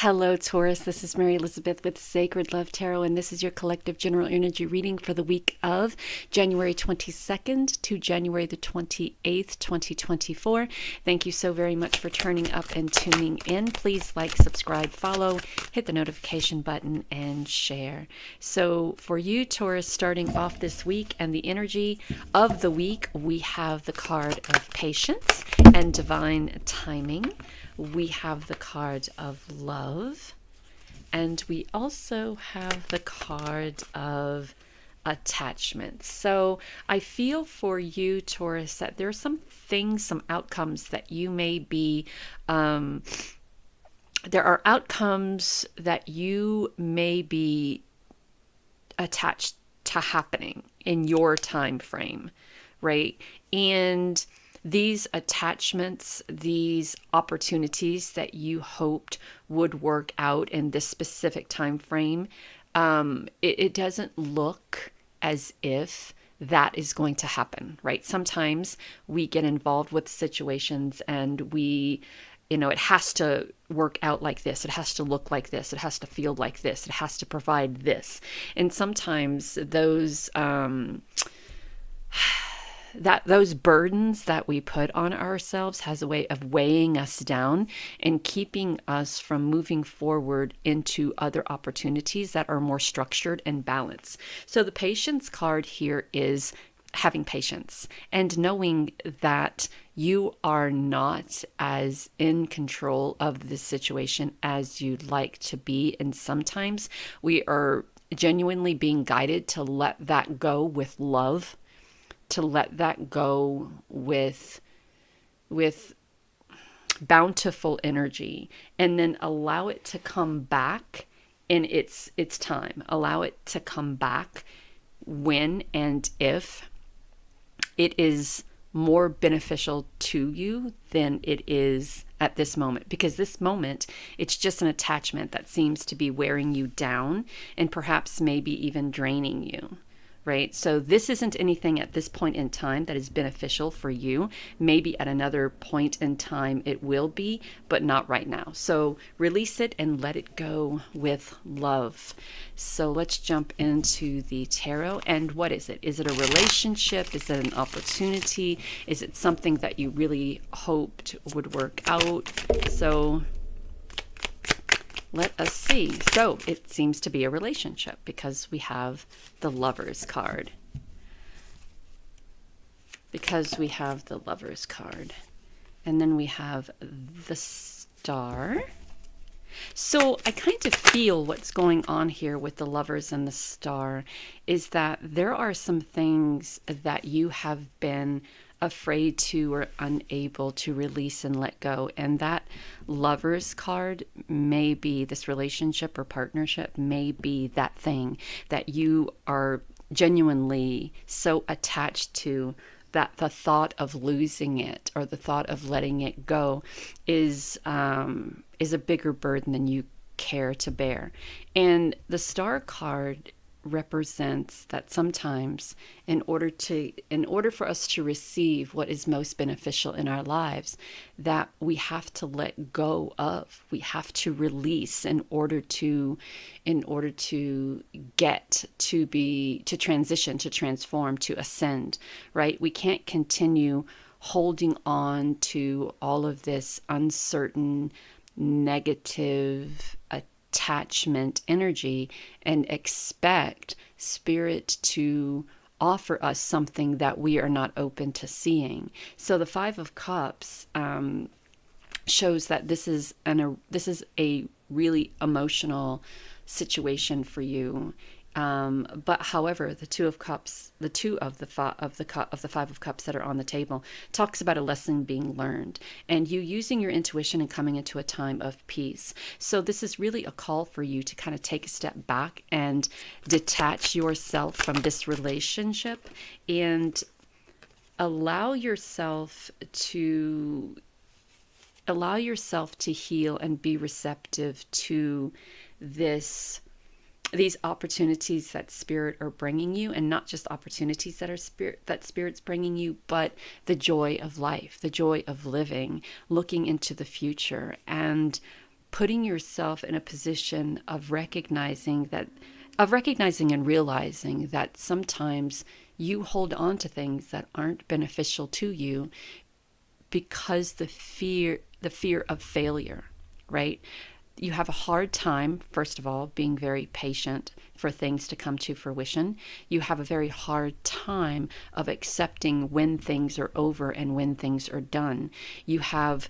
Hello, Taurus. This is Mary Elizabeth with Sacred Love Tarot, and this is your collective general energy reading for the week of January 22nd to January the 28th, 2024. Thank you so very much for turning up and tuning in. Please like, subscribe, follow, hit the notification button, and share. So for you, Taurus, starting off this week and the energy of the week, we have the card of patience and divine timing. We have the card of love, and we also have the card of attachment. So I feel for you, Taurus, that there are some things, some outcomes that you may be, there are outcomes that you may be attached to happening in your time frame, right? And these attachments, these opportunities that you hoped would work out in this specific time frame, it doesn't look as if that is going to happen, right? Sometimes we get involved with situations and it has to work out like this. It has to look like this. It has to feel like this. It has to provide this. And sometimes those burdens that we put on ourselves has a way of weighing us down and keeping us from moving forward into other opportunities that are more structured and balanced. So the patience card here is having patience and knowing that you are not as in control of the situation as you'd like to be. And sometimes we are genuinely being guided to let that go with love, to let that go with bountiful energy, and then allow it to come back in its time. Allow it to come back when and if it is more beneficial to you than it is at this moment. Because this moment, it's just an attachment that seems to be wearing you down and perhaps maybe even draining you. Right? So this isn't anything at this point in time that is beneficial for you. Maybe at another point in time it will be, but not right now. So release it and let it go with love. So let's jump into the tarot. And what is it? Is it a relationship? Is it an opportunity? Is it something that you really hoped would work out? So let us see. So it seems to be a relationship because we have the Lovers card. And then we have the Star. So I kind of feel what's going on here with the Lovers and the Star is that there are some things that you have been afraid to or unable to release and let go. And that Lovers card may be this relationship or partnership, may be that thing that you are genuinely so attached to that the thought of losing it or the thought of letting it go is a bigger burden than you care to bear. And the Star card represents that sometimes in order for us to receive what is most beneficial in our lives, that we have to let go of, we have to release in order to get to transition, to transform, to ascend, right? We can't continue holding on to all of this uncertain, negative attachment energy and expect spirit to offer us something that we are not open to seeing. So the Five of Cups shows that this is a really emotional situation for you. But however, the Two of Cups, the Five of Cups that are on the table talks about a lesson being learned and you using your intuition and coming into a time of peace. So this is really a call for you to kind of take a step back and detach yourself from this relationship and allow yourself to heal and be receptive to these opportunities that spirit are bringing you, and not just opportunities that spirit's bringing you, but the joy of life, the joy of living, looking into the future, and putting yourself in a position of recognizing and realizing that sometimes you hold on to things that aren't beneficial to you because the fear of failure, right? You have a hard time, first of all, being very patient for things to come to fruition. You have a very hard time of accepting when things are over and when things are done. You have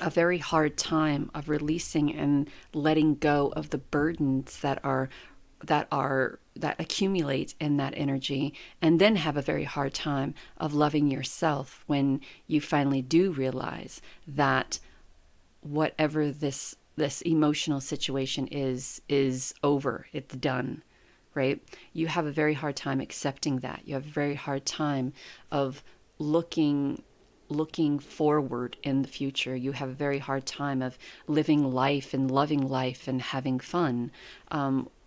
a very hard time of releasing and letting go of the burdens that accumulate in that energy, and then have a very hard time of loving yourself when you finally do realize that whatever this emotional situation is over, it's done, right? You have a very hard time accepting that. You have a very hard time of looking forward in the future. You have a very hard time of living life and loving life and having fun.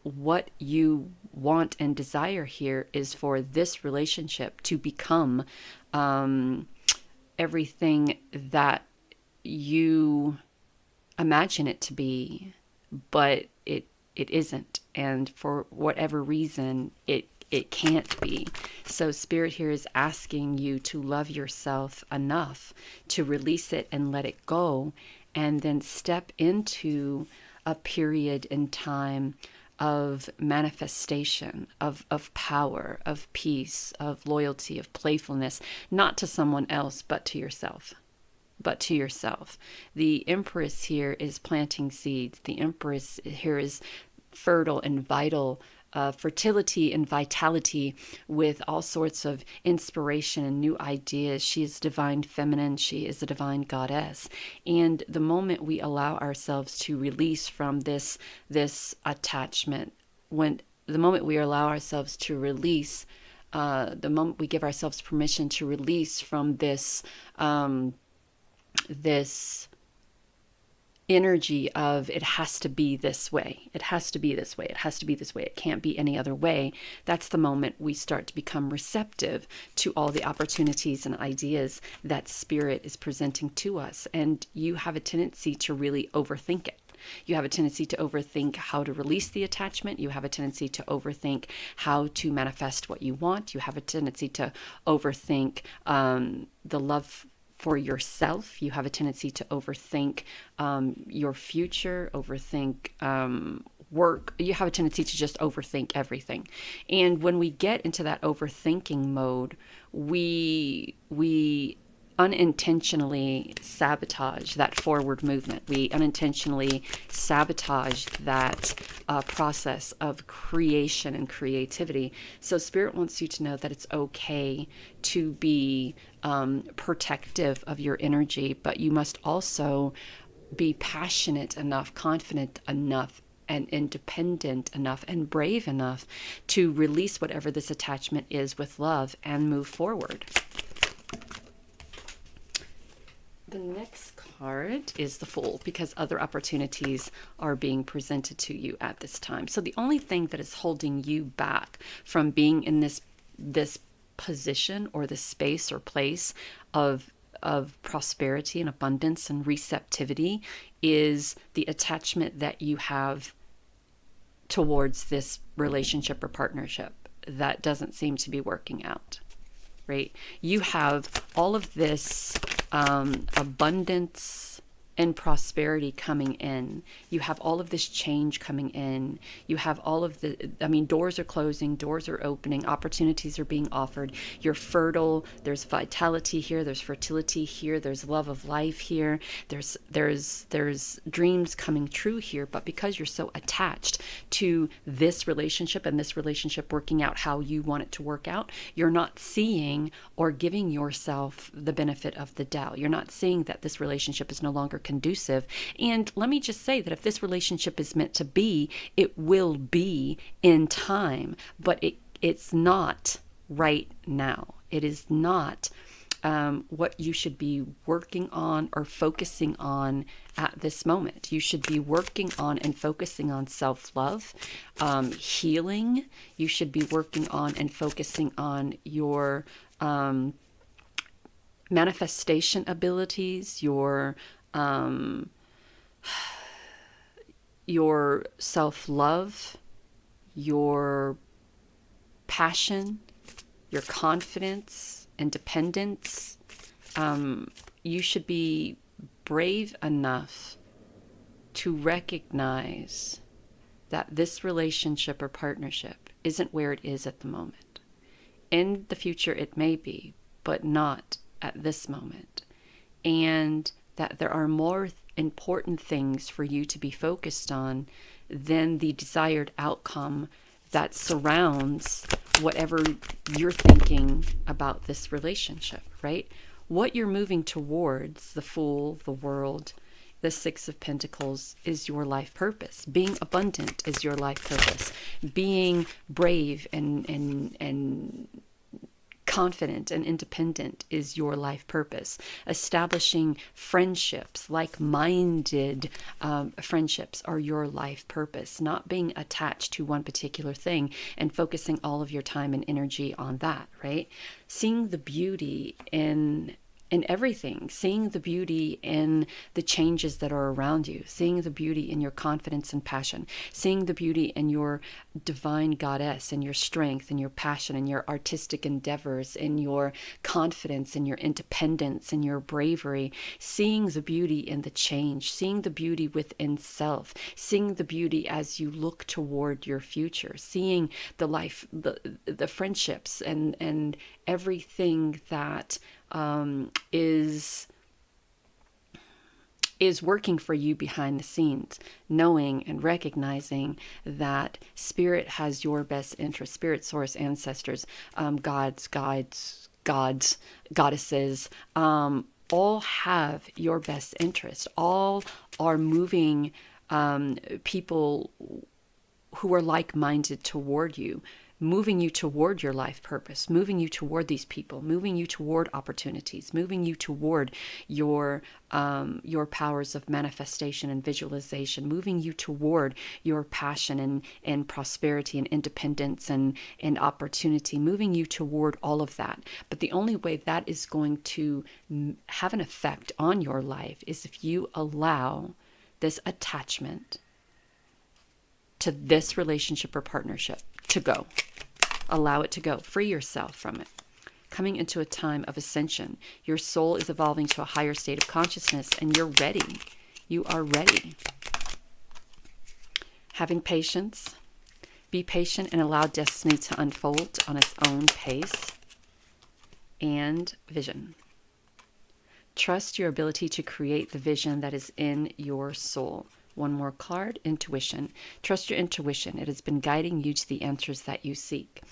What you want and desire here is for this relationship to become everything that you imagine it to be, but it isn't, and for whatever reason it can't be. So Spirit here is asking you to love yourself enough to release it and let it go, and then step into a period in time of manifestation, of power, of peace, of loyalty, of playfulness, not to someone else, but to yourself. The Empress here is planting seeds. The Empress here is fertile and vital, fertility and vitality, with all sorts of inspiration and new ideas. She is divine feminine. She is a divine goddess. And the moment we allow ourselves to release from this attachment, the moment we allow ourselves to release, the moment we give ourselves permission to release from this energy of it has to be this way, it can't be any other way, that's the moment we start to become receptive to all the opportunities and ideas that Spirit is presenting to us. And you have a tendency to really overthink it. You have a tendency to overthink how to release the attachment. You have a tendency to overthink how to manifest what you want. You have a tendency to overthink the love for yourself. You have a tendency to overthink your future, overthink work. You have a tendency to just overthink everything. And when we get into that overthinking mode, we unintentionally sabotage that forward movement. We unintentionally sabotage that process of creation and creativity. So Spirit wants you to know that it's okay to be protective of your energy, but you must also be passionate enough, confident enough, and independent enough and brave enough to release whatever this attachment is with love and move forward. The next card is the Fool, because other opportunities are being presented to you at this time. So the only thing that is holding you back from being in this position or this space or place of prosperity and abundance and receptivity is the attachment that you have towards this relationship or partnership that doesn't seem to be working out, right? You have all of this abundance and prosperity coming in. You have all of this change coming in. You have all of doors are closing, doors are opening, opportunities are being offered. You're fertile. There's vitality here. There's fertility here. There's love of life here. There's dreams coming true here. But because you're so attached to this relationship and this relationship working out how you want it to work out, you're not seeing or giving yourself the benefit of the doubt. You're not seeing that this relationship is no longer conducive. And let me just say that if this relationship is meant to be, it will be in time, but it's not right now. It is not what you should be working on or focusing on at this moment. You should be working on and focusing on self-love, healing. You should be working on and focusing on your manifestation abilities, your your self-love, your passion, your confidence, independence. You should be brave enough to recognize that this relationship or partnership isn't where it is at the moment. In the future, it may be, but not at this moment. And that there are more important things for you to be focused on than the desired outcome that surrounds whatever you're thinking about this relationship, right? What you're moving towards, the Fool, the world, the Six of Pentacles, is your life purpose. Being abundant is your life purpose. Being brave and confident and independent is your life purpose. Establishing friendships, like-minded friendships, are your life purpose. Not being attached to one particular thing and focusing all of your time and energy on that, right? Seeing the beauty in everything, seeing the beauty in the changes that are around you, seeing the beauty in your confidence and passion, seeing the beauty in your divine goddess and your strength and your passion and your artistic endeavors and your confidence and your independence and your bravery, seeing the beauty in the change, seeing the beauty within self, seeing the beauty as you look toward your future, seeing the life, the friendships and everything that is working for you behind the scenes, knowing and recognizing that Spirit has your best interest. Spirit, source, ancestors, gods, guides, gods, goddesses, all have your best interest. All are moving people who are like-minded toward you, moving you toward your life purpose, moving you toward these people, moving you toward opportunities, moving you toward your powers of manifestation and visualization, moving you toward your passion and prosperity and independence and opportunity, moving you toward all of that. But the only way that is going to have an effect on your life is if you allow this attachment to this relationship or partnership to go. Allow it to go. Free yourself from it. Coming into a time of ascension. Your soul is evolving to a higher state of consciousness and you're ready. You are ready. Having patience. Be patient and allow destiny to unfold on its own pace. And vision. Trust your ability to create the vision that is in your soul. One more card, intuition. Trust your intuition. It has been guiding you to the answers that you seek.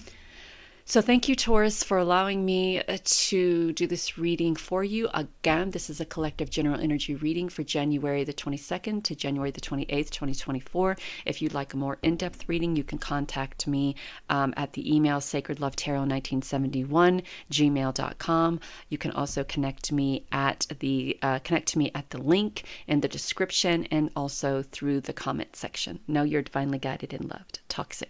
So thank you, Taurus, for allowing me to do this reading for you. Again, this is a collective general energy reading for January the 22nd to January the 28th, 2024. If you'd like a more in-depth reading, you can contact me at the email sacredlovetarot1971@gmail.com. You can also connect me at the link in the description and also through the comment section. Know you're divinely guided and loved. Talk soon.